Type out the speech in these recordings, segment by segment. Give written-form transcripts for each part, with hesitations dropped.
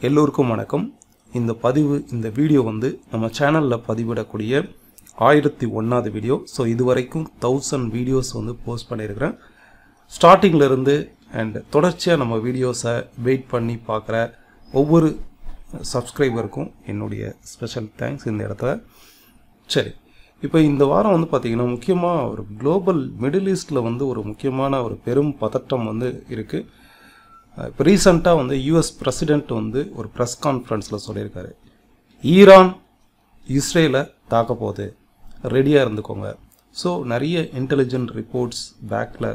எல்லோருக்கும் வணக்கம். இந்த வீடியோ வந்து நம்ம சேனலில் பதிவிடக்கூடிய 1001வது வீடியோ. ஸோ இதுவரைக்கும் 1000 வீடியோஸ் வந்து போஸ்ட் பண்ணியிருக்கிறேன். ஸ்டார்டிங்கில் அண்ட் தொடர்ச்சியாக நம்ம வீடியோஸை வெயிட் பண்ணி பார்க்குற ஒவ்வொரு சப்ஸ்கிரைபருக்கும் என்னுடைய ஸ்பெஷல் தேங்க்ஸ் இந்த இடத்துல. சரி, இப்போ இந்த வாரம் வந்து பார்த்திங்கன்னா முக்கியமாக ஒரு குளோபல் மிடில் ஈஸ்டில் வந்து ஒரு முக்கியமான ஒரு பெரும் பதட்டம் வந்து இருக்குது. இப்போ ரீசெண்டாக வந்து யூஎஸ் பிரசிடெண்ட் வந்து ஒரு ப்ரெஸ் கான்ஃபரன்ஸில் சொல்லியிருக்காரு, ஈரான் இஸ்ரேலை தாக்க போகுது, ரெடியாக இருந்துக்கோங்க. ஸோ நிறைய இன்டெலிஜென்ட் ரிப்போர்ட்ஸ் பேக்கில்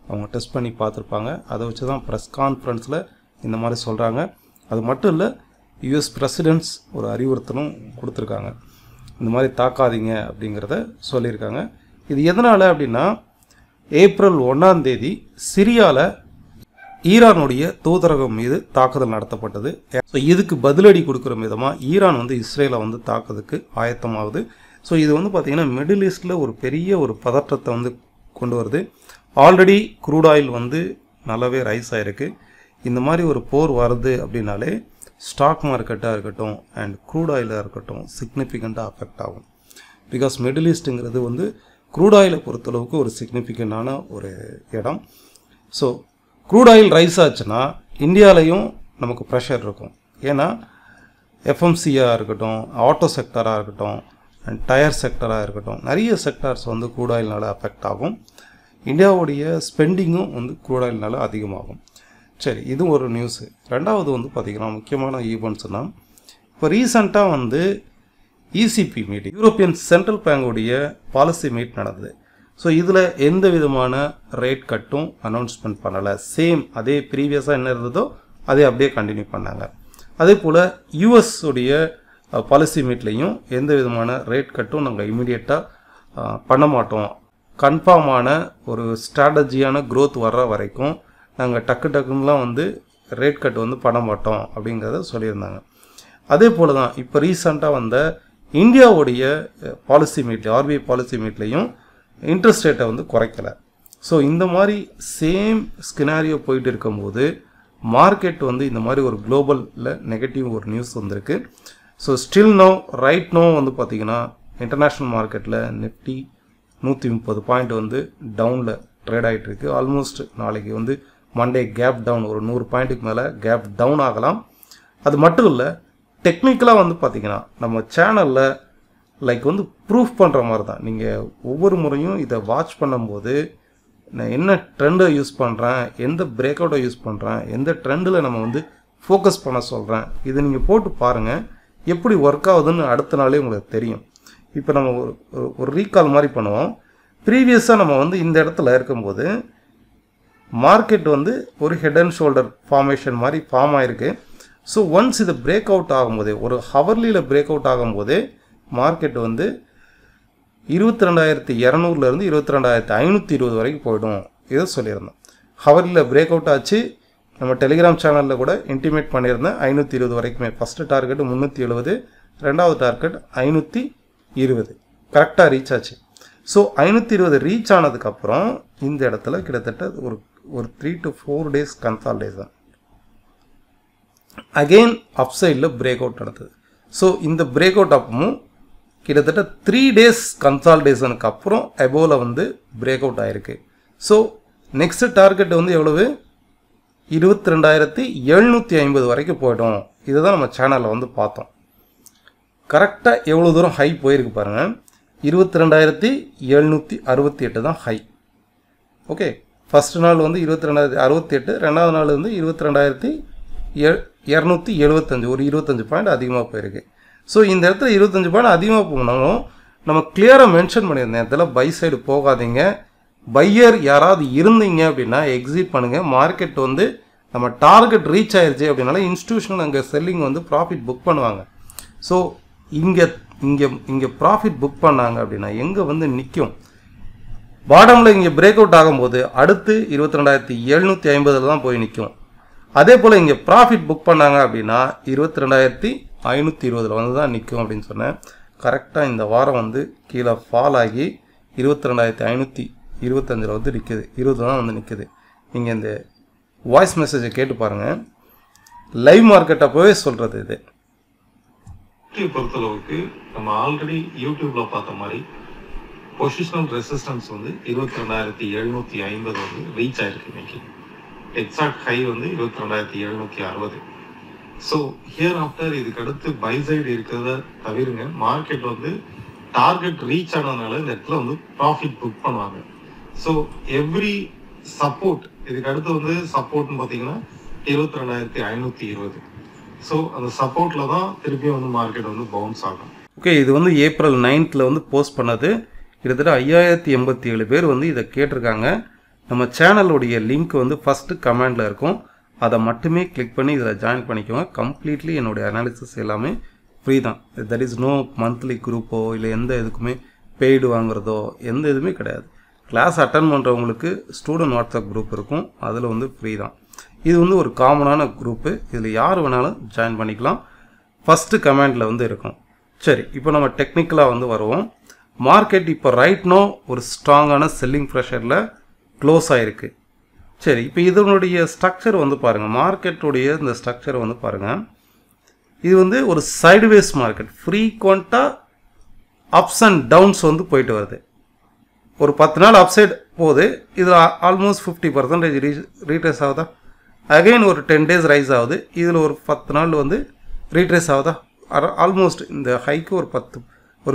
அவங்க டெஸ்ட் பண்ணி பார்த்துருப்பாங்க. அதை வச்சு தான் ப்ரெஸ் கான்ஃபரன்ஸில் இந்த மாதிரி சொல்கிறாங்க. அது மட்டும் இல்லை, யூஎஸ் பிரசிடெண்ட்ஸ் ஒரு அறிவுறுத்தலும் கொடுத்துருக்காங்க, இந்த மாதிரி தாக்காதீங்க அப்படிங்கிறத சொல்லியிருக்காங்க. இது எதனால் அப்படின்னா, ஏப்ரல் 1ஆம் தேதி சிரியாவில் ஈரானுடைய தூதரகம் மீது தாக்குதல் நடத்தப்பட்டது. ஸோ இதுக்கு பதிலடி கொடுக்குற விதமாக ஈரான் வந்து இஸ்ரேலை வந்து தாக்குறதுக்கு ஆயத்தமாகுது. ஸோ இது வந்து பார்த்திங்கன்னா மிடில் ஈஸ்டில் ஒரு பெரிய ஒரு பதற்றத்தை வந்து கொண்டு வருது. ஆல்ரெடி க்ரூட் ஆயில் வந்து நல்லாவே ரைஸ் ஆகிருக்கு. இந்த மாதிரி ஒரு போர் வருது அப்படின்னாலே ஸ்டாக் மார்க்கெட்டாக இருக்கட்டும் அண்ட் க்ரூட் ஆயிலாக இருக்கட்டும் சிக்னிஃபிகண்ட்டாக அஃபெக்ட் ஆகும். பிகாஸ் மிடில் ஈஸ்ட்டுங்கிறது வந்து க்ரூட் ஆயிலை பொறுத்தளவுக்கு ஒரு சிக்னிஃபிகண்டான ஒரு இடம். ஸோ க்ரூட் ஆயில் ரைஸ் ஆச்சுன்னா இந்தியாவிலையும் நமக்கு ப்ரெஷர் இருக்கும். ஏன்னா எஃப்எம்சியாக இருக்கட்டும், ஆட்டோ செக்டராக இருக்கட்டும் அண்ட் டயர் செக்டராக இருக்கட்டும், நிறைய செக்டார்ஸ் வந்து க்ரூட் ஆயில்னால அஃபெக்ட் ஆகும். இந்தியாவுடைய ஸ்பெண்டிங்கும் வந்து க்ரூட் ஆயில்னால அதிகமாகும். சரி, இது ஒரு நியூஸு. ரெண்டாவது வந்து பார்த்திங்கன்னா முக்கியமான ஈவெண்ட்ஸ்னால், இப்போ ரீசண்டாக வந்து இசிபி மீட்டிங், யூரோப்பியன் சென்ட்ரல் பேங்குடைய பாலிசி மீட் நடந்தது. ஸோ இதில் எந்த விதமான ரேட் கட்டும் அனௌன்ஸ்மெண்ட் பண்ணலை. சேம் அதே ப்ரீவியஸாக என்ன இருந்ததோ அதே அப்படியே கண்டினியூ பண்ணாங்க. அதே போல் யூஎஸ் உடைய பாலிசி மீட்லேயும் எந்த விதமான ரேட் கட்டும் நாங்கள் இமீடியட்டாக பண்ண மாட்டோம், கன்ஃபார்மான ஒரு ஸ்ட்ராட்டஜியான க்ரோத் வர்ற வரைக்கும் நாங்கள் டக்குன்னுலாம் வந்து ரேட் கட் வந்து பண்ண மாட்டோம் அப்படிங்கிறத சொல்லியிருந்தாங்க. அதே போல் தான் இப்போ ரீசண்டாக வந்த இந்தியாவுடைய பாலிசி மீட்லேயும், ஆர்பிஐ பாலிசி மீட்லேயும் இன்ட்ரெஸ்ட் ரேட்டை வந்து குறைக்கலை. ஸோ இந்த மாதிரி சேம் ஸ்கினாரியோ போயிட்டு இருக்கும்போது மார்க்கெட் வந்து இந்த மாதிரி ஒரு குளோபலில் நெகட்டிவ் ஒரு நியூஸ் வந்திருக்கு. So still no right no வந்து பார்த்திங்கன்னா இன்டர்நேஷ்னல் மார்க்கெட்டில் நிஃப்டி 130 பாயிண்ட் வந்து டவுனில் ட்ரேட் ஆகிட்டு இருக்கு. ஆல்மோஸ்ட் நாளைக்கு வந்து மண்டே கேப் டவுன், ஒரு 100 பாயிண்ட்டுக்கு மேலே கேப் டவுன் ஆகலாம். அது மட்டும் இல்லை, டெக்னிக்கலாக வந்து பார்த்திங்கன்னா நம்ம சேனலில் லைக் வந்து ப்ரூஃப் பண்ணுற மாதிரி தான். நீங்கள் ஒவ்வொரு முறையும் இதை வாட்ச் பண்ணும்போது நான் என்ன ட்ரெண்டை யூஸ் பண்ணுறேன், எந்த பிரேக் அவுட்டை யூஸ் பண்ணுறேன், எந்த ட்ரெண்டில் நம்ம வந்து ஃபோக்கஸ் பண்ண சொல்கிறேன், இதை நீங்கள் போட்டு பாருங்கள் எப்படி ஒர்க் ஆகுதுன்னு அடுத்த நாளே உங்களுக்கு தெரியும். இப்போ நம்ம ஒரு ரீகால் மாதிரி பண்ணுவோம். ப்ரீவியஸாக நம்ம வந்து இந்த இடத்துல இருக்கும்போது மார்க்கெட் வந்து ஒரு ஹெட் அண்ட் ஷோல்டர் ஃபார்மேஷன் மாதிரி ஃபார்ம் ஆகிருக்கு. ஸோ ஒன்ஸ் இது பிரேக் அவுட் ஆகும்போதே, ஒரு ஹவர்லியில் பிரேக் அவுட் ஆகும்போதே மார்க்கெட் வந்து 22,200லேருந்து 22,520 வரைக்கும் போய்டும். இதை சொல்லியிருந்தோம். ஹவர்லியில் பிரேக் அவுட் ஆச்சு. நம்ம டெலிகிராம் சேனலில் கூட இன்டிமேட் பண்ணியிருந்தேன். 520 வரைக்குமே ஃபஸ்ட்டு டார்கெட்டு 370, ரெண்டாவது டார்கெட் 520 கரெக்டாக ரீச் ஆச்சு. ஸோ 520 ரீச் ஆனதுக்கப்புறம் இந்த இடத்துல கிட்டத்தட்ட ஒரு 3 to 4 days கன்சால்டேஷன், அகெயின் அப் சைடில் பிரேக் அவுட் நடந்தது. ஸோ இந்த பிரேக் அவுட் அப்பவும் கிட்டத்தட்ட 3 days கன்சால்டேஷனுக்கு அப்புறம் எபோவில் வந்து பிரேக் அவுட் ஆகிருக்கு. ஸோ நெக்ஸ்ட் டார்கெட் வந்து எவ்வளவு, 22,750 வரைக்கும் போய்டும். இதை தான் நம்ம சேனலில் வந்து பார்த்தோம். கரெக்டாக எவ்வளோ தூரம் ஹை போயிருக்கு பாருங்கள். 22,768 தான் ஹை. ஓகே, ஃபஸ்ட்டு நாள் வந்து 22,068, ரெண்டாவது நாள் வந்து 22,275, ஒரு 25 பாயிண்ட் அதிகமாக போயிருக்கு. ஸோ இந்த இடத்துல 25 பாயிண்ட் அதிகமாக போனாலும் நம்ம கிளியராக மென்ஷன் பண்ணியிருந்தேன், இதில் பை சைடு போகாதீங்க, பையர் யாராவது இருந்தீங்க அப்படின்னா எக்ஸிட் பண்ணுங்கள். மார்க்கெட் வந்து நம்ம டார்கெட் ரீச் ஆயிடுச்சு அப்படின்னால இன்ஸ்டியூஷனல் அங்கே செல்லிங் வந்து ப்ராஃபிட் புக் பண்ணுவாங்க. ஸோ இங்கே ப்ராஃபிட் புக் பண்ணாங்க அப்படின்னா எங்கே வந்து நிற்கும், பாட்டமில் இங்கே பிரேக் அவுட் ஆகும்போது அடுத்து 22,750 தான் போய் நிற்கும். அதே போல் இங்கே ப்ராஃபிட் புக் பண்ணாங்க அப்படின்னா 22,520 வந்து தான் நிற்கும் அப்படின்னு சொன்னேன். கரெக்டாக இந்த வாரம் வந்து கீழே ஃபால் ஆகி 22,525 வந்து நிற்குது, 20 தான் வந்து நிற்குது. நீங்கள் இந்த வாய்ஸ் மெசேஜை கேட்டு பாருங்கள். லைவ் மார்க்கெட் அப்பவே சொல்றது இது. பொறுத்தளவுக்கு நம்ம ஆல்ரெடி யூடியூப்ல பார்த்த மாதிரி பொசிஷனல் ரெசிஸ்டன்ஸ் வந்து 22,750 வந்து ரீச் ஆயிருக்கு. இன்னைக்கு எக்ஸாக்ட் ஹை வந்து 22,760. ஸோ ஹியர் ஆஃப்டர் இதுக்கு அடுத்து பை சைடு இருக்கிறத தவிருங்க. மார்க்கெட் வந்து டார்கெட் ரீச் ஆனதுனால இந்த இடத்துல வந்து ப்ராஃபிட் புக் பண்ணுவாங்க. ஸோ எவ்ரி சப்போர்ட் இதுக்கு அடுத்து வந்து சப்போர்ட்னு பார்த்தீங்கன்னா 22,520. ஸோ அந்த சப்போர்ட்ல தான் திருப்பியும் வந்து மார்க்கெட் வந்து பவுன்ஸ் ஆகும். ஓகே, இது வந்து April 9th வந்து போஸ்ட் பண்ணது. கிட்டத்தட்ட 5087 பேர் வந்து இதை கேட்டிருக்காங்க. நம்ம சேனலுடைய லிங்க் வந்து ஃபஸ்ட்டு கமெண்டில் இருக்கும். அதை மட்டுமே கிளிக் பண்ணி இதில் ஜாயின் பண்ணிக்கோங்க. கம்ப்ளீட்லி என்னுடைய அனாலிசிஸ் எல்லாமே ஃப்ரீ தான். தட் இஸ் நோ மந்த்லி குரூப்போ இல்லை எந்த இதுக்குமே பெய்டு வாங்குறதோ எந்த இதுவுமே கிடையாது. கிளாஸ் அட்டன் பண்ணுறவங்களுக்கு ஸ்டூடெண்ட் வாட்ஸ்அப் குரூப் இருக்கும், அதில் வந்து ஃப்ரீ தான். இது வந்து ஒரு காமனான குரூப்பு, இதில் யார் வேணாலும் ஜாயின் பண்ணிக்கலாம். ஃபஸ்ட்டு கமெண்டில் வந்து இருக்கும். சரி, இப்போ நம்ம டெக்னிக்கலாக வந்து வருவோம். மார்க்கெட் இப்போ ரைட் நோ ஒரு ஸ்ட்ராங்கான செல்லிங் ப்ரெஷரில் க்ளோஸ் ஆகிருக்கு. சரி, இப்போ இதனுடைய ஸ்ட்ரக்சர் வந்து பாருங்கள். மார்க்கெட்டுடைய இந்த ஸ்ட்ரக்சர் வந்து பாருங்கள். இது வந்து ஒரு சைடுவேஸ் மார்க்கெட். ஃப்ரீக்வெண்ட்டாக அப்ஸ் அண்ட் டவுன்ஸ் வந்து போயிட்டு வருது. ஒரு 10 நாள் அப்சைட் போகுது. இதில் ஆல்மோஸ்ட் 50% ரீட்ரேஸ் ஆகுதா? அகைன் ஒரு 10 days ரைஸ் ஆகுது. இதில் ஒரு 10 நாள் வந்து ரீட்ரேஸ் ஆகுதா? ஆல்மோஸ்ட் இந்த ஹைக்கு ஒரு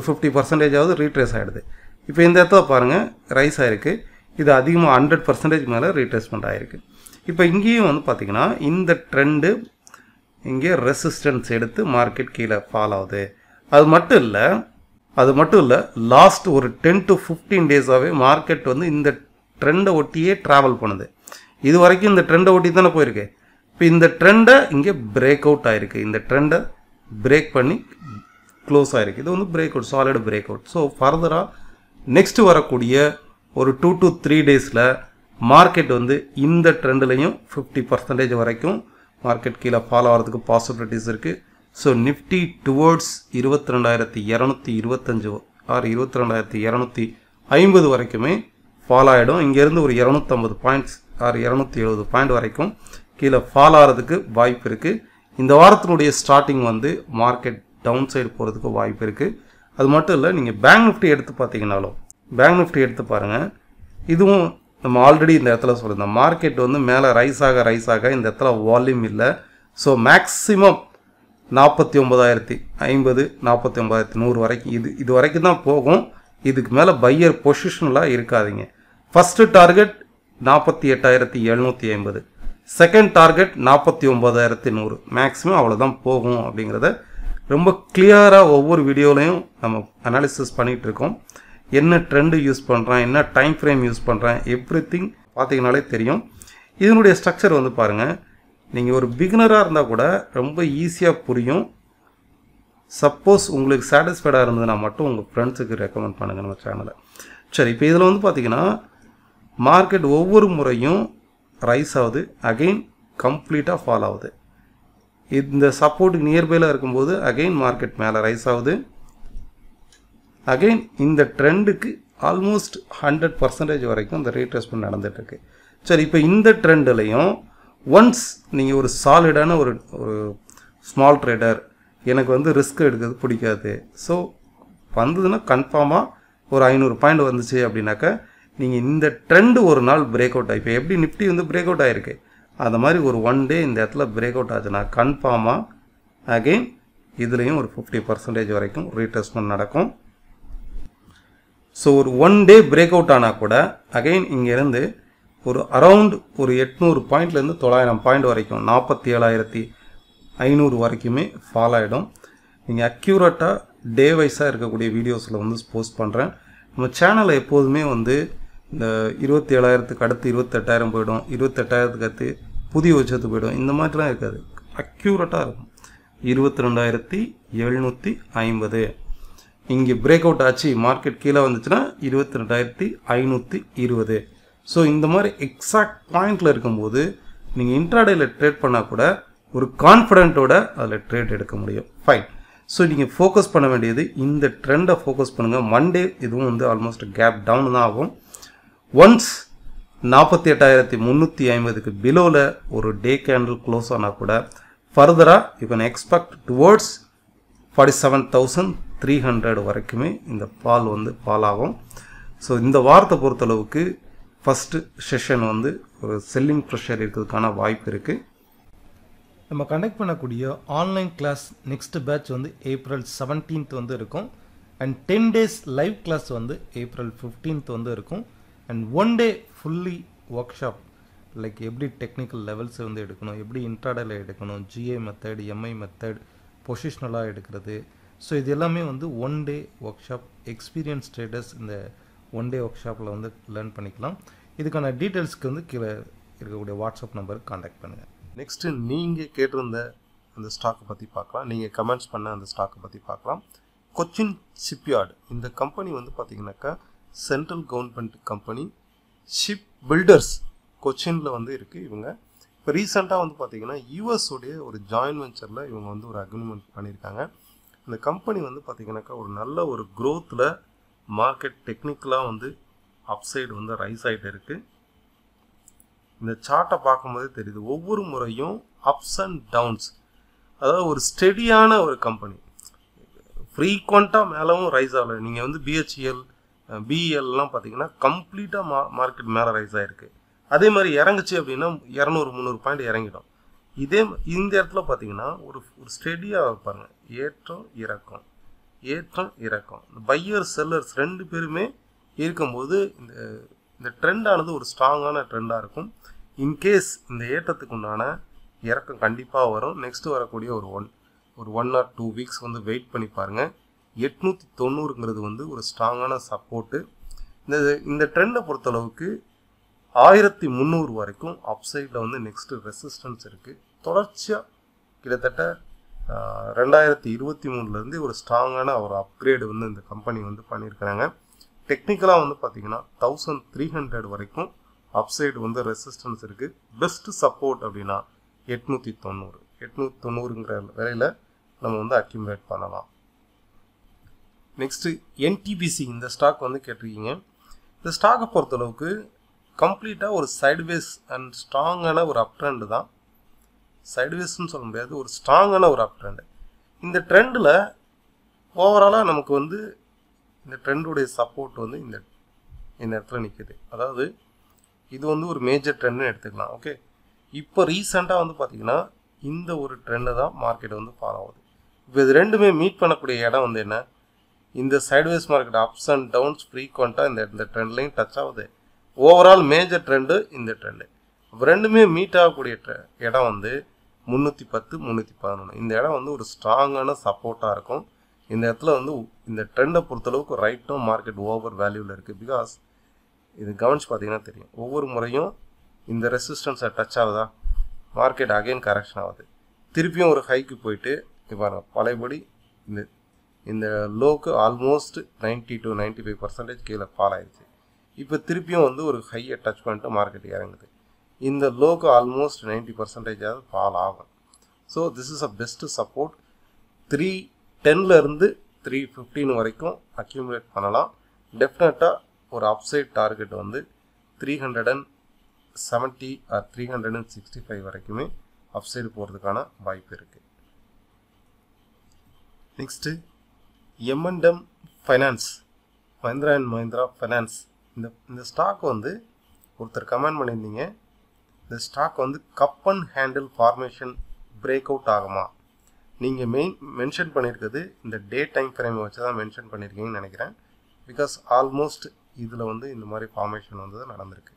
50% ரீட்ரேஸ் ஆகிடுது. இப்போ இந்த இடத்துல பாருங்கள் ரைஸ் ஆகிருக்கு. இது அதிகமாக 100% மேலே ரீட்ரேஸ்மெண்ட் ஆகிருக்கு. இப்போ இங்கேயும் வந்து பார்த்திங்கன்னா இந்த ட்ரெண்டு இங்கே ரெசிஸ்டன்ஸ் எடுத்து மார்க்கெட் கீழே ஃபால் ஆகுது. அது மட்டும் இல்லை லாஸ்ட் ஒரு 10 to 15 days மார்க்கெட் வந்து இந்த ட்ரெண்டை ஒட்டியே ட்ராவல் பண்ணுது. இது வரைக்கும் இந்த ட்ரெண்டை ஒட்டி தானே போயிருக்கு. இப்போ இந்த ட்ரெண்டை இங்கே பிரேக் அவுட் ஆகிருக்கு. இந்த ட்ரெண்டை பிரேக் பண்ணி க்ளோஸ் ஆகிருக்கு. இது வந்து break out, solid break out. So ஃபர்தராக நெக்ஸ்ட் வரக்கூடிய ஒரு 2 to 3 daysல மார்க்கெட் வந்து இந்த ட்ரெண்ட்லையும் 50% வரைக்கும் மார்க்கெட் கீழே ஃபாலோ ஆகிறதுக்கு பாசிபிலிட்டிஸ் இருக்குது. ஸோ நிஃப்டி டுவர்ட்ஸ் 22,225 ஆர் 22,250 வரைக்குமே ஃபாலோ ஆகிடும். இங்கேருந்து ஒரு 250 பாயிண்ட்ஸ் ஆர் 270 பாயிண்ட் வரைக்கும் கீழே ஃபாலோ ஆகிறதுக்கு வாய்ப்பு இருக்குது. இந்த வாரத்தினுடைய ஸ்டார்டிங் வந்து மார்க்கெட் டவுன் சைடு போகிறதுக்கு வாய்ப்பு இருக்குது. அது மட்டும் இல்லை, நீங்கள் பேங்க் நிஃப்டி எடுத்து பார்த்தீங்கன்னாலும் பேங்க் நிஃப்டி எடுத்து பாருங்கள். இதுவும் நம்ம ஆல்ரெடி இந்த இடத்துல சொல்லியிருந்தோம். மார்க்கெட் வந்து மேலே ரைஸ் ஆக இந்த இடத்துல வால்யூம் இல்லை. ஸோ மேக்ஸிமம் 49,050 49,100 வரைக்கும் இது வரைக்கும் தான் போகும். இதுக்கு மேலே பையர் பொசிஷனலாக இருக்காதிங்க. First target 48,750, second target 49,100, maximum அவ்வளோதான் போகும். அப்படிங்கிறத ரொம்ப கிளியராக ஒவ்வொரு வீடியோலையும் நம்ம அனாலிசிஸ் பண்ணிகிட்டு இருக்கோம். என்ன ட்ரெண்டு யூஸ் பண்ணுறேன், என்ன டைம் ஃப்ரேம் யூஸ் பண்ணுறேன், எவ்ரிதிங் பார்த்தீங்கனாலே தெரியும். இதனுடைய ஸ்ட்ரக்சர் வந்து பாருங்கள். நீங்கள் ஒரு பிகினராக இருந்தால் கூட ரொம்ப ஈஸியாக புரியும். சப்போஸ் உங்களுக்கு சாட்டிஸ்ஃபைடாக இருந்ததுன்னா மட்டும் உங்கள் ஃப்ரெண்ட்ஸுக்கு ரெக்கமெண்ட் பண்ணுங்கள் நம்ம சேனலை. சரி, இப்போ இதில் வந்து பார்த்தீங்கன்னா மார்க்கெட் ஒவ்வொரு முறையும் ரைஸ் ஆகுது, அகெயின் கம்ப்ளீட்டாக ஃபால் ஆகுது. இந்த சப்போர்ட்டுக்கு நியர்பையில் இருக்கும்போது அகெயின் மார்க்கெட் மேலே ரைஸ் ஆகுது. அகெயின் இந்த ட்ரெண்டுக்கு ஆல்மோஸ்ட் 100% வரைக்கும் இந்த ரீட்ரேஸ்மெண்ட் நடந்துகிட்ருக்கு. சரி, இப்போ இந்த ட்ரெண்ட்லையும் ஒன்ஸ் நீங்கள் ஒரு சாலிடான ஒரு ஸ்மால் ட்ரேடர், எனக்கு வந்து ரிஸ்க் எடுக்கிறது பிடிக்காது, ஸோ வந்ததுன்னா கன்ஃபார்மாக ஒரு 500 பாயிண்ட் வந்துச்சு அப்படின்னாக்கா நீங்கள் இந்த ட்ரெண்டு ஒரு நாள் பிரேக் அவுட் ஆகி, இப்போ எப்படி நிஃப்டி வந்து பிரேக் அவுட் ஆகிருக்கு அந்த மாதிரி ஒரு 1 day இந்த இடத்துல பிரேக் அவுட் ஆச்சுன்னா கன்ஃபார்மாக அகெயின் இதுலேயும் ஒரு 50% வரைக்கும் ரீட்ரேஸ்மெண்ட் நடக்கும். ஸோ ஒரு 1 day பிரேக் அவுட் ஆனால் கூட அகெயின் இங்கேருந்து ஒரு அரவுண்ட் ஒரு 800 பாயிண்ட்லேருந்து 900 பாயிண்ட் வரைக்கும் 47,500 வரைக்குமே ஃபால் ஆகிடும். நீங்கள் அக்யூரேட்டாக டே வைஸாக இருக்கக்கூடிய வீடியோஸில் வந்து போஸ்ட் பண்ணுறேன். நம்ம சேனலில் எப்போதுமே வந்து இந்த 27,000க்கு அடுத்து 28,000 போயிடும், 28,000க்கு அடுத்து புதிய உச்சத்துக்கு போயிடும், இந்த மாதிரிலாம் இருக்காது. அக்யூரேட்டாக இருக்கும். 22,750 இங்கே பிரேக் அவுட் ஆச்சு, மார்க்கெட் கீழே வந்துச்சுன்னா 22,520. ஸோ இந்த மாதிரி எக்ஸாக்ட் பாயிண்டில் இருக்கும்போது நீங்கள் இன்ட்ராடேயில் ட்ரேட் பண்ணால் கூட ஒரு கான்ஃபிடென்ட்டோட அதில் ட்ரேட் எடுக்க முடியும். ஃபைன். ஸோ நீங்கள் ஃபோக்கஸ் பண்ண வேண்டியது இந்த ட்ரெண்டை ஃபோக்கஸ் பண்ணுங்கள். மண்டே இதுவும் வந்து ஆல்மோஸ்ட் கேப் டவுன் தான் ஆகும். ஒன்ஸ் 48,350க்கு பிலோவில் ஒரு டே கேண்டில் க்ளோஸ் ஆனால் கூட ஃபர்தராக யூ கேன் எக்ஸ்பெக்ட் டுவோர்ட்ஸ் 47,300 வரைக்குமே இந்த பால் ஆகும். ஸோ இந்த வாரத்தை பொறுத்தளவுக்கு ஃபஸ்ட்டு செஷன் வந்து ஒரு செல்லிங் ப்ரெஷர் இருக்கிறதுக்கான வாய்ப்பு இருக்குது. நம்ம கண்டக்ட் பண்ணக்கூடிய ஆன்லைன் கிளாஸ் நெக்ஸ்ட் பேட்ச் வந்து April 17th வந்து இருக்கும். அண்ட் 10 days லைவ் கிளாஸ் வந்து April 15th வந்து இருக்கும். And 1 day fully work shop like எப்படி டெக்னிக்கல் லெவல்ஸ் வந்து எடுக்கணும், எப்படி இன்ட்ராடேல எடுக்கணும், GA மெத்தட், MI மெத்தட், பொசிஷனலாக எடுக்கிறது. ஸோ இது எல்லாமே வந்து 1 day work shop. Experience traders இந்த 1 day ஒர்க் ஷாப்பில் வந்து லேர்ன் பண்ணிக்கலாம். இதுக்கான டீட்டெயில்ஸ்க்கு வந்து கீழே இருக்கக்கூடிய வாட்ஸ்அப் நம்பருக்கு காண்டாக்ட் பண்ணுங்கள். நெக்ஸ்ட்டு நீங்கள் கேட்டிருந்த அந்த ஸ்டாக்கை பற்றி பார்க்கலாம். நீங்கள் கமெண்ட்ஸ் பண்ண அந்த ஸ்டாக்கை பற்றி பார்க்கலாம். கொச்சின் ஷிப்யார்டு இந்த கம்பெனி வந்து பார்த்திங்கனாக்கா central government company. Ship builders கொச்சினில் வந்து இருக்குது. இவங்க இப்போ ரீசெண்டாக வந்து பார்த்திங்கன்னா யூஎஸோடைய ஒரு ஜாயின்ட் வெஞ்சரில் இவங்க வந்து ஒரு அக்ரிமெண்ட் பண்ணியிருக்காங்க. இந்த கம்பெனி வந்து பார்த்திங்கனாக்கா ஒரு நல்ல ஒரு க்ரோத்தில் மார்க்கெட் டெக்னிக்கலாக வந்து அப்சைடு வந்து ரைஸ் ஆகிட்டு இருக்குது. இந்த சார்ட்டை பார்க்கும்போதே தெரியுது ஒவ்வொரு முறையும் அப்ஸ் அண்ட் டவுன்ஸ், அதாவது ஒரு ஸ்டெடியான ஒரு கம்பெனி. ஃப்ரீக்வெண்ட்டாக மேலேவும் ரைஸ் ஆகலை. நீங்கள் வந்து BHEL BELலாம் பார்த்தீங்கன்னா கம்ப்ளீட்டாக மார்க்கெட் மேலே ரைஸ் ஆகிருக்கு. அதே மாதிரி இறங்குச்சு அப்படின்னா 200-300 பாயிண்ட் இறங்கிடும். இந்த இடத்துல பார்த்தீங்கன்னா ஒரு ஸ்டெடியாக வைப்பாங்க. ஏற்றம் இறக்கம், ஏற்றம் இறக்கம். பையர் செல்லர்ஸ் 2 பேருமே இருக்கும்போது இந்த ட்ரெண்டானது ஒரு ஸ்ட்ராங்கான ட்ரெண்டாக இருக்கும். இன்கேஸ் இந்த ஏற்றத்துக்கு உண்டான இறக்கம் கண்டிப்பாக வரும். நெக்ஸ்ட்டு வரக்கூடிய ஒரு 1 or 2 வீக்ஸ் வந்து வெயிட் பண்ணி பாருங்கள். 890ங்கிறது வந்து ஒரு ஸ்ட்ராங்கான சப்போர்ட்டு. இந்த ட்ரெண்டை பொறுத்தளவுக்கு 1300 வரைக்கும் அப்சைடில் வந்து நெக்ஸ்ட்டு ரெசிஸ்டன்ஸ் இருக்குது. தொடர்ச்சியாக கிட்டத்தட்ட 2023 ஒரு ஸ்ட்ராங்கான ஒரு அப்கிரேடு வந்து இந்த கம்பெனி வந்து பண்ணியிருக்கிறாங்க. டெக்னிக்கலாக வந்து பார்த்திங்கன்னா 1300 வரைக்கும் அப்சைடு வந்து ரெசிஸ்டன்ஸ் இருக்குது. பெஸ்ட்டு சப்போர்ட் அப்படின்னா 890ங்கிற விலையில் நம்ம வந்து அக்யூமுலேட் பண்ணலாம். நெக்ஸ்ட்டு NTPC இந்த ஸ்டாக் வந்து கேட்டிருக்கீங்க. இந்த ஸ்டாக்கை பொறுத்தளவுக்கு கம்ப்ளீட்டாக ஒரு சைட்வேஸ் அண்ட் ஸ்ட்ராங்கான ஒரு அப் ட்ரெண்டு தான். சைட்வேஸ்ன்னு சொல்ல முடியாது, ஒரு ஸ்ட்ராங்கான ஒரு அப் ட்ரெண்டு. இந்த ட்ரெண்டில் ஓவராலாக நமக்கு வந்து இந்த ட்ரெண்டுடைய சப்போர்ட் வந்து இந்த இடத்துல நிற்குது. அதாவது இது வந்து ஒரு மேஜர் ட்ரெண்டுன்னு எடுத்துக்கலாம். ஓகே, இப்போ ரீசெண்டாக வந்து பார்த்திங்கன்னா இந்த ஒரு ட்ரெண்டை தான் மார்க்கெட் வந்து ஃபாலோ ஆகுது. இப்போ இது ரெண்டுமே மீட் பண்ணக்கூடிய இடம் வந்து என்ன, இந்த sideways market ups and downs ஃப்ரீக்வெண்ட்டாக இந்த ட்ரெண்ட்லையும் டச் ஆகுது. ஓவரால் மேஜர் ட்ரெண்டு இந்த ட்ரெண்டு. இப்போ ரெண்டுமே மீட் ஆகக்கூடிய இடம் வந்து 310-311. இந்த இடம் வந்து ஒரு ஸ்ட்ராங்கான சப்போர்ட்டாக இருக்கும். இந்த இடத்துல வந்து இந்த ட்ரெண்டை பொறுத்தளவுக்கு ரைட்டும் மார்க்கெட் ஓவர் வேல்யூவில் இருக்குது. பிகாஸ் இது கவனிச்சு பார்த்தீங்கன்னா தெரியும், ஒவ்வொரு முறையும் இந்த ரெசிஸ்டன்ஸை டச் ஆகுதா மார்க்கெட் அகைன் கரெக்ஷன் ஆகுது. திருப்பியும் ஒரு ஹைக்கு போயிட்டு இப்போ பழையபடி இந்த லோக்கு ஆல்மோஸ்ட் 90-95% கீழே ஃபால் ஆயிடுச்சு. இப்போ திருப்பியும் வந்து ஒரு ஹையை டச் பண்ணிட்டு மார்க்கெட் இறங்குது. இந்த லோக்கு ஆல்மோஸ்ட் 90% ஃபால் ஆகும். So this is a best support. 310 315 வரைக்கும் அக்யூமுலேட் பண்ணலாம். டெஃபினட்டாக ஒரு அப்சைட் டார்கெட் வந்து 370 or 365 வரைக்குமே அப்சைடு போகிறதுக்கான வாய்ப்பு இருக்குது. Next M&M finance, Mahindra and Mahindra finance. இந்த ஸ்டாக் வந்து ஒருத்தர் கமெண்ட் பண்ணியிருந்தீங்க, இந்த ஸ்டாக் வந்து cup and handle formation break out ஆகுமா? நீங்கள் மென்ஷன் பண்ணியிருக்கிறது இந்த டே டைம் ஃப்ரேமை வச்சு தான் மென்ஷன் பண்ணியிருக்கீங்கன்னு நினைக்கிறேன். பிகாஸ் ஆல்மோஸ்ட் இதில் வந்து இந்த மாதிரி ஃபார்மேஷன் வந்து நடந்திருக்கு.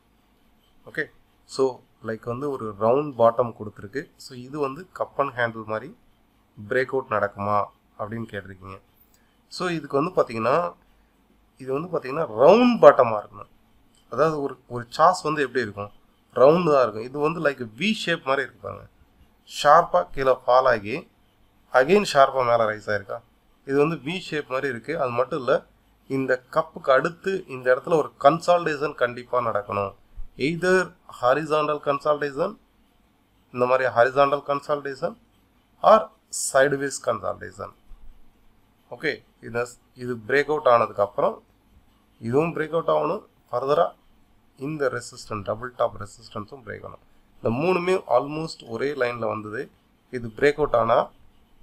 ஓகே, ஸோ லைக் வந்து ஒரு ரவுண்ட் பாட்டம் கொடுத்துருக்கு. ஸோ இது வந்து கப் அண்ட் ஹேண்டில் மாதிரி பிரேக் அவுட் நடக்குமா அப்படின்னு கேட்டிருக்கீங்க. ஸோ இதுக்கு வந்து பார்த்திங்கன்னா இது வந்து பார்த்திங்கன்னா ரவுண்ட் பாட்டமாக இருக்கணும். அதாவது ஒரு சாஸ் வந்து எப்படி இருக்கும், ரவுண்டு தான் இருக்கும். இது வந்து லைக் வி ஷேப் மாதிரி இருப்பாங்க. ஷார்ப்பாக கீழே ஃபால் ஆகி அகெயின் ஷார்ப்பாக மேலே ரைஸ் ஆகிருக்கா. இது வந்து வி ஷேப் மாதிரி இருக்குது. அது மட்டும் இல்லை, இந்த கப்புக்கு அடுத்து இந்த இடத்துல ஒரு கன்சால்டேஷன் கண்டிப்பாக நடக்கணும். எய்தர் ஹாரிசாண்டல் கன்சால்டேஷன், இந்த மாதிரி horizontal consultation or sideways consultation. Okay, இது பிரேக் அவுட் ஆனதுக்கப்புறம் இதுவும் பிரேக் அவுட் ஆகணும். ஃபர்தராக இந்த ரெசிஸ்டன்ஸ் டபுள் டாப் ரெசிஸ்டன்ஸும் பிரேக் ஆகணும். இந்த மூணுமே ஆல்மோஸ்ட் ஒரே லைனில் வந்தது. இது பிரேக் அவுட் ஆனால்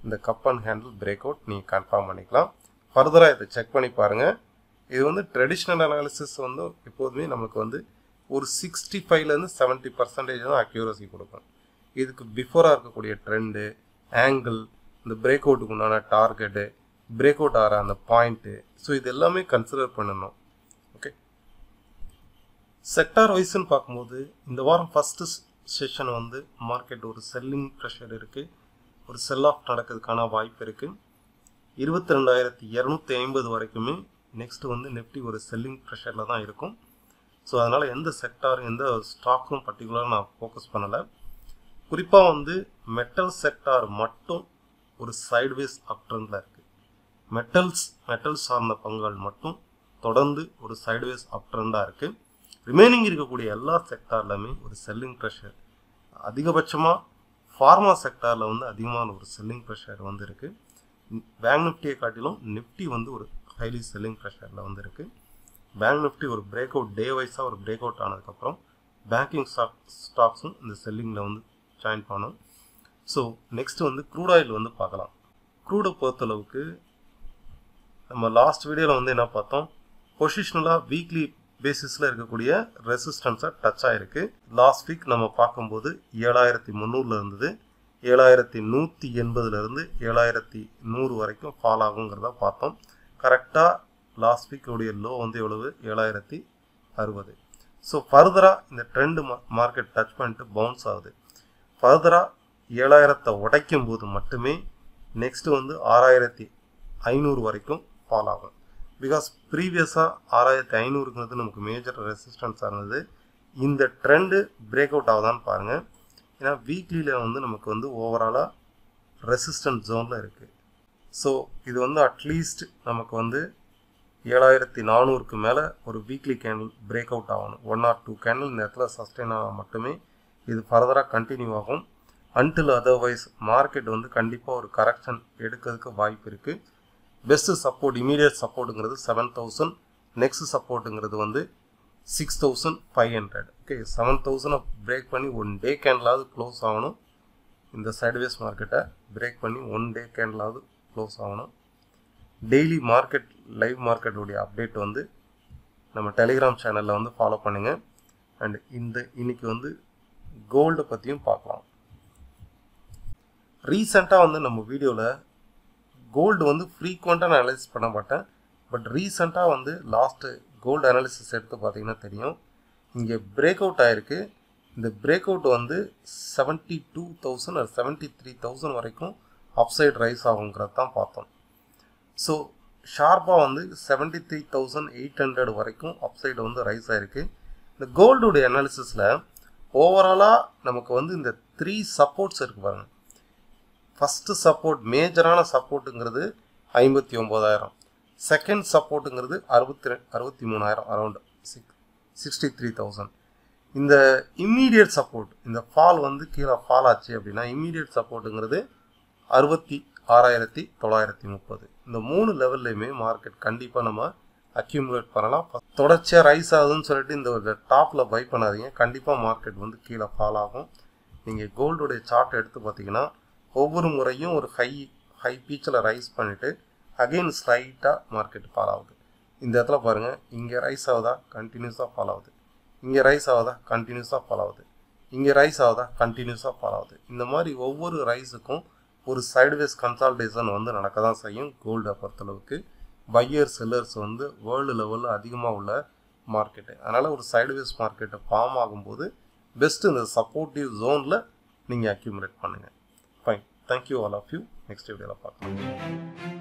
இந்த cup and handle break out நீங்கள் கன்ஃபார்ம் பண்ணிக்கலாம். ஃபர்தராக இதை செக் பண்ணி பாருங்கள். இது வந்து ட்ரெடிஷ்னல் அனாலிசிஸ் வந்து எப்போதுமே நமக்கு வந்து ஒரு 65லேருந்து 70% தான் அக்யூரசி கொடுக்கும். இதுக்கு பிஃபோராக இருக்கக்கூடிய ட்ரெண்டு, ஆங்கிள், இந்த பிரேக் அவுட்டுக்கு உண்டான டார்கெட்டு, பிரேக் அவுட் ஆகிற அந்த பாயிண்ட்டு, ஸோ இது எல்லாமே கன்சிடர் பண்ணணும். ஓகே, செக்டார் வைஸ்ன்னு பார்க்கும்போது இந்த வாரம் ஃபஸ்ட்டு செஷன் வந்து மார்க்கெட் ஒரு செல்லிங் ப்ரெஷர் இருக்குது, ஒரு செல் ஆஃப் நடக்கிறதுக்கான வாய்ப்பு இருக்குது. 22,250 வரைக்குமே நெக்ஸ்ட்டு வந்து நிஃப்டி ஒரு செல்லிங் ப்ரெஷரில் தான் இருக்கும். ஸோ அதனால் எந்த செக்டார் எந்த ஸ்டாக்கும் பர்டிகுலராக நான் ஃபோக்கஸ் பண்ணலை. குறிப்பாக வந்து மெட்டல் செக்டார் மட்டும் ஒரு சைட்வேஸ் அப் ட்ரெண்டில் இருக்குது. மெட்டல்ஸ் சார்ந்த பங்குகள் மட்டும் தொடர்ந்து ஒரு சைட்வேஸ் அப் ட்ரெண்டாக இருக்குது. ரிமைனிங் இருக்கக்கூடிய எல்லா செக்டார்லையுமே ஒரு செல்லிங் ப்ரெஷர், அதிகபட்சமாக ஃபார்மா செக்டாரில் வந்து அதிகமான ஒரு செல்லிங் ப்ரெஷர் வந்து இருக்குது. பேங்க் நிஃப்டியை காட்டிலும் நிஃப்டி வந்து ஒரு ஹைலி செல்லிங் ப்ரெஷரில் வந்து இருக்குது. பேங்க் நிஃப்டி ஒரு பிரேக் அவுட் டே வைஸாக ஒரு பிரேக் அவுட் ஆனதுக்கப்புறம் பேங்கிங் ஸ்டாக்ஸும் இந்த செல்லிங்கில் வந்து ஜாயின் பண்ணோம். ஸோ நெக்ஸ்ட் வந்து க்ரூட் ஆயில் வந்து பார்க்கலாம். க்ரூடை பொறுத்தளவுக்கு நம்ம லாஸ்ட் வீடியோவில் வந்து என்ன பார்த்தோம், பொசிஷனலாக வீக்லி பேசிஸில் இருக்கக்கூடிய ரெசிஸ்டன்ஸை டச் ஆகிருக்கு. லாஸ்ட் வீக் நம்ம பார்க்கும்போது 7,300 இருந்தது, 7,180 7,100 வரைக்கும் ஃபால் ஆகுங்கிறத பார்த்தோம். கரெக்டாக லாஸ்ட் வீக்குடைய லோ வந்து எவ்வளவு, 7,060. ஸோ ஃபர்தராக இந்த ட்ரெண்டு மார்க்கெட் டச் பண்ணிட்டு பவுன்ஸ் ஆகுது. ஃபர்தராக 7,000 உடைக்கும் போது மட்டுமே நெக்ஸ்ட்டு வந்து 6,500 வரைக்கும் ஃபால் ஆகும். பிகாஸ் ப்ரீவியஸாக 6,500ங்கிறது நமக்கு மேஜர் ரெசிஸ்டன்ஸாக இருந்தது. இந்த ட்ரெண்டு பிரேக் அவுட் ஆகுதான்னு பாருங்கள். ஏன்னா வீக்லியில் வந்து நமக்கு வந்து ஓவராலாக ரெசிஸ்டன்ஸ் ஜோனில் இருக்குது. ஸோ இது வந்து அட்லீஸ்ட் நமக்கு வந்து 7,400க்கு மேலே ஒரு வீக்லி கேண்டில் பிரேக் அவுட் ஆகணும். 1 or 2 கேண்டில் இந்த இடத்துல சஸ்டெயின் ஆனால் மட்டுமே இது ஃபர்தராக கண்டினியூ ஆகும். அன்டில் அதர்வைஸ் மார்க்கெட் வந்து கண்டிப்பாக ஒரு கரெக்ஷன் எடுக்கிறதுக்கு வாய்ப்பு இருக்குது. பெஸ்ட்டு சப்போர்ட், இமீடியட் சப்போர்ட்டுங்கிறது 7,000, நெக்ஸ்ட் சப்போர்ட்டுங்கிறது வந்து 6,500. ஓகே, 7,000 பிரேக் பண்ணி 1 டே கேண்டிலாவது க்ளோஸ் ஆகணும். இந்த சைட்வேஸ் மார்க்கெட்டை பிரேக் பண்ணி 1 டே கேண்டிலாவது க்ளோஸ் ஆகணும். டெய்லி மார்க்கெட் லைவ் மார்க்கெட்டுடைய அப்டேட் வந்து நம்ம டெலிகிராம் சேனலில் வந்து ஃபாலோ பண்ணுங்கள். அண்ட் இன்னைக்கு வந்து கோல்டை பற்றியும் பார்க்கலாம். ரீசெண்டாக வந்து நம்ம வீடியோவில் கோல்டு வந்து ஃப்ரீக்வெண்ட்டாக நான் அனலைஸ் பண்ண மாட்டேன். பட் ரீசெண்டாக வந்து லாஸ்ட்டு கோல்டு அனாலிசிஸ் எடுத்து பார்த்தீங்கன்னா தெரியும், இங்கே பிரேக் அவுட் ஆகிருக்கு. இந்த பிரேக் அவுட் வந்து 72,000 or 73,000 வரைக்கும் அப்சைட் ரைஸ் ஆகுங்கிறது தான் பார்த்தோம். ஸோ ஷார்ப்பாக வந்து 73,800 வரைக்கும் அப்சைடு வந்து ரைஸ் ஆகிருக்கு. இந்த கோல்டுடைய அனாலிசிஸில் ஓவராலாக நமக்கு வந்து இந்த 3 சப்போர்ட்ஸ் இருக்குது பாருங்கள். ஃபஸ்ட்டு சப்போர்ட், மேஜரான சப்போர்ட்டுங்கிறது 59,000. Second சப்போர்ட்டுங்கிறது 63,000, around 63,000. இந்த இம்மீடியட் சப்போர்ட், இந்த ஃபால் வந்து கீழே ஃபால் ஆச்சு அப்படின்னா இம்மீடியட் சப்போர்ட்டுங்கிறது 66,930. இந்த 3 லெவல்லையுமே மார்க்கெட் கண்டிப்பாக நம்ம அக்யூமுலேட் பண்ணலாம். தொடர்ச்சியாக ரைஸ் ஆகுதுன்னு சொல்லிட்டு இந்த டாப்பில் பை பண்ணாதீங்க. கண்டிப்பாக மார்க்கெட் வந்து கீழே ஃபால் ஆகும். நீங்கள் கோல்டுடைய சார்ட் எடுத்து பார்த்தீங்கன்னா ஒவ்வொரு முறையும் ஒரு ஹை பீச்சில் ரைஸ் பண்ணிவிட்டு அகெயின் ஸ்லைட்டாக மார்க்கெட் ஃபால் ஆகுது. இந்த இடத்துல பாருங்கள், இங்கே ரைஸ் ஆகுதா, கண்டினியூஸாக ஃபால் ஆகுது. இங்கே ரைஸ் ஆகுதா, கண்டினியூஸாக ஃபால் ஆகுது. இங்கே ரைஸ் ஆகுதா, கண்டினியூஸாக ஃபால் ஆகுது. இந்த மாதிரி ஒவ்வொரு ரைஸுக்கும் ஒரு சைட்வேஸ் கன்சால்டேஷன் வந்து நடக்க தான் செய்யும். கோல்டை பொறுத்தளவுக்கு பையர் செல்லர்ஸ் வந்து வேர்ல்டு லெவலில் அதிகமாக உள்ள மார்க்கெட்டு. அதனால் ஒரு சைட்வேஸ் மார்க்கெட்டை ஃபார்ம் ஆகும்போது பெஸ்ட்டு இந்த சப்போர்ட்டிவ் ஜோனில் நீங்கள் அக்யூமுலேட் பண்ணுங்கள். Fine, thank you all of you. Next வீடியோவில் பார்க்கலாம்.